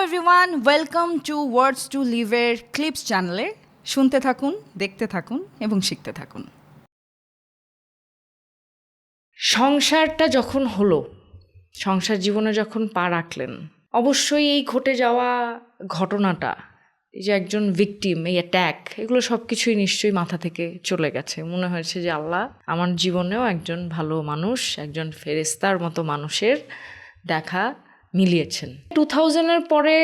Everyone, welcome to words to লিভের clips চ্যানেলে। শুনতে থাকুন, দেখতে থাকুন এবং শিখতে থাকুন। সংসারটা যখন হলো, সংসার জীবনে যখন পা রাখলেন, অবশ্যই এই ঘটে যাওয়া ঘটনাটা, এই যে একজন ভিকটিম, এই অ্যাট্যাক, এগুলো সব কিছুই নিশ্চয়ই মাথা থেকে চলে গেছে। মনে হয়েছে যে আল্লাহ আমার জীবনেও একজন ভালো মানুষ, একজন ফেরেস্তার মতো মানুষের দেখা মিলিয়েছেন। 2000-এর পরে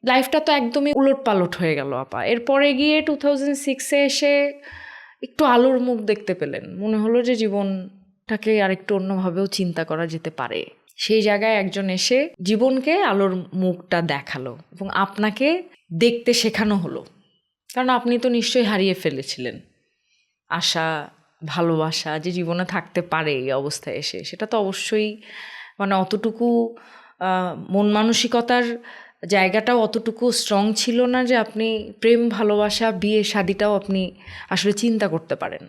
লাইফটা তো একদমই উলট পালট হয়ে গেল আপা। এরপরে গিয়ে 2006-এ এসে একটু আলোর মুখ দেখতে পেলেন, মনে হলো যে জীবনটাকে আরেকটু অন্যভাবেও চিন্তা করা যেতে পারে। সেই জায়গায় একজন এসে জীবনকে আলোর মুখটা দেখালো এবং আপনাকে দেখতে শেখানো হলো। কারণ আপনি তো নিশ্চয়ই হারিয়ে ফেলেছিলেন আশা, ভালোবাসা যে জীবনে থাকতে পারে এই অবস্থায় এসে। সেটা তো অবশ্যই মানে অতটুকু মন মানসিকতার জায়গাটাও অতটুকু স্ট্রং ছিল না যে আপনি প্রেম, ভালোবাসা, বিয়ে, শাদিটাও আপনি আসলে চিন্তা করতে পারেন।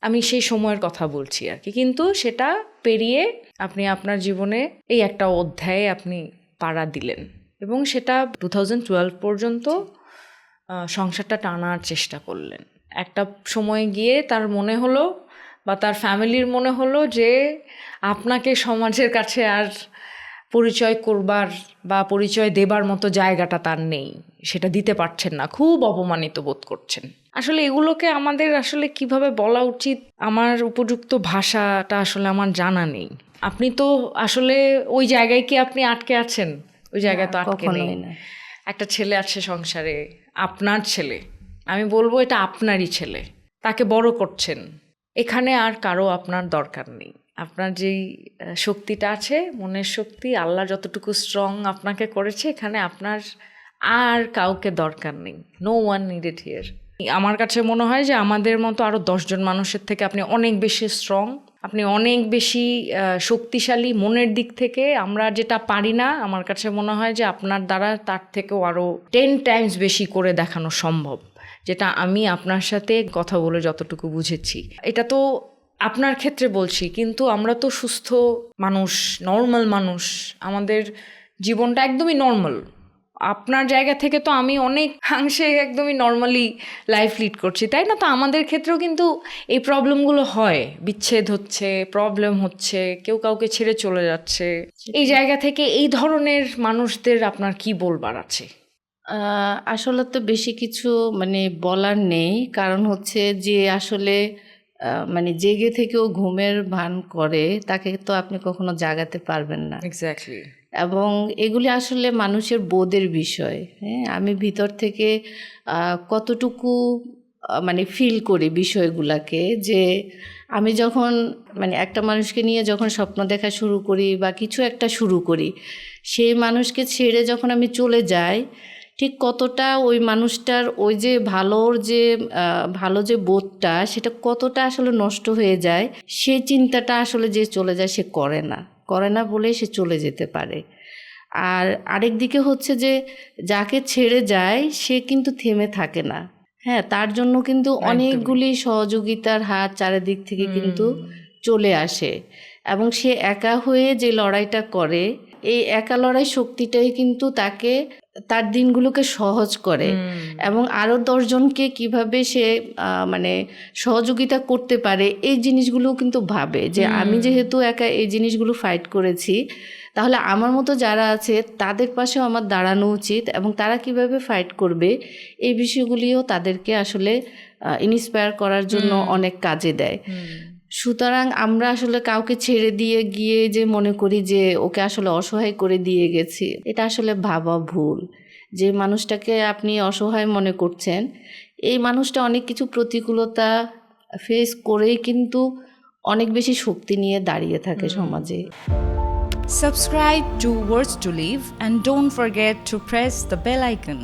আমি সেই সময়ের কথা বলছি আর কি। কিন্তু সেটা পেরিয়ে আপনি আপনার জীবনে এই একটা অধ্যায়ে আপনি পাড়া দিলেন এবং সেটা 2012 পর্যন্ত সংসারটা টানার চেষ্টা করলেন। একটা সময় গিয়ে তার মনে হলো বা তার ফ্যামিলির মনে হলো যে আপনাকে সমাজের কাছে আর পরিচয় করবার বা পরিচয় দেবার মতো জায়গাটা তার নেই, সেটা দিতে পারছেন না, খুব অপমানিত বোধ করছেন। আসলে এগুলোকে আমাদের আসলে কিভাবে বলা উচিত, আমার উপযুক্ত ভাষাটা আসলে আমার জানা নেই। আপনি তো আসলে ওই জায়গায় কি আপনি আটকে আছেন? ওই জায়গায় তো আটকে নেই। একটা ছেলে আছে সংসারে, আপনার ছেলে, আমি বলবো এটা আপনারই ছেলে, তাকে বড় করছেন। এখানে আর কারো আপনার দরকার নেই। আপনার যেই শক্তিটা আছে, মনের শক্তি, আল্লাহ যতটুকু স্ট্রং আপনাকে করেছে, এখানে আপনার আর কাউকে দরকার নেই। No one needed here. আমার কাছে মনে হয় যে আমাদের মতো আরও 10 জন মানুষের থেকে আপনি অনেক বেশি স্ট্রং, আপনি অনেক বেশি শক্তিশালী মনের দিক থেকে। আমরা যেটা পারি না, আমার কাছে মনে হয় যে আপনার দ্বারা তার থেকেও আরও 10 টাইমস বেশি করে দেখানো সম্ভব, যেটা আমি আপনার সাথে কথা বলে যতটুকু বুঝেছি। এটা তো আপনার ক্ষেত্রে বলছি, কিন্তু আমরা তো সুস্থ মানুষ, নর্মাল মানুষ, আমাদের জীবনটা একদমই নর্মাল। আপনার জায়গা থেকে তো আমি অনেকাংশে একদমই নর্মালি লাইফ লিড করছি, তাই না? তো আমাদের ক্ষেত্রেও কিন্তু এই প্রবলেমগুলো হয়, বিচ্ছেদ হচ্ছে, প্রবলেম হচ্ছে, কেউ কাউকে ছেড়ে চলে যাচ্ছে। এই জায়গা থেকে এই ধরনের মানুষদের আপনার কি বলবার আছে? আসলে তো বেশি কিছু মানে বলার নেই, কারণ হচ্ছে যে আসলে মানে জেগে থেকেও ঘুমের ভান করে তাকে তো আপনি কখনো জাগাতে পারবেন না। এক্স্যাক্টলি। এবং এগুলি আসলে মানুষের বোধের বিষয়। হ্যাঁ, আমি ভিতর থেকে কতটুকু মানে ফিল করি বিষয়গুলোকে, যে আমি যখন মানে একটা মানুষকে নিয়ে যখন স্বপ্ন দেখা শুরু করি বা কিছু একটা শুরু করি, সেই মানুষকে ছেড়ে যখন আমি চলে যাই, ঠিক কতটা ওই মানুষটার ওই যে ভালো যে বোধটা, সেটা কতটা আসলে নষ্ট হয়ে যায়, সেই চিন্তাটা আসলে যে চলে যায় সে করে না বলে সে চলে যেতে পারে। আর আরেক দিকে হচ্ছে যে যাকে ছেড়ে যায় সে কিন্তু থেমে থাকে না। হ্যাঁ, তার জন্য কিন্তু অনেকগুলি সহযোগিতার হাত চারিদিক থেকে কিন্তু চলে আসে এবং সে একা হয়ে যে লড়াইটা করে, এই একা লড়াই শক্তিটাই কিন্তু তাকে তার দিনগুলোকে সহজ করে এবং আরও 10 জনকে কীভাবে সে মানে সহযোগিতা করতে পারে, এই জিনিসগুলো কিন্তু ভাবে যে আমি যেহেতু একা এই জিনিসগুলো ফাইট করেছি, তাহলে আমার মতো যারা আছে তাদের পাশেও আমার দাঁড়ানো উচিত এবং তারা কিভাবে ফাইট করবে, এই বিষয়গুলিও তাদেরকে আসলে ইন্সপায়ার করার জন্য অনেক কাজে দেয়। সুতরাং আমরা আসলে কাউকে ছেড়ে দিয়ে গিয়ে যে মনে করি যে ওকে আসলে অসহায় করে দিয়ে গেছি, এটা আসলে ভাবা ভুল। যে মানুষটাকে আপনি অসহায় মনে করছেন, এই মানুষটা অনেক কিছু প্রতিকূলতা ফেস করেই কিন্তু অনেক বেশি শক্তি নিয়ে দাঁড়িয়ে থাকে সমাজে। Subscribe to Words to Live and don't forget to press the bell icon.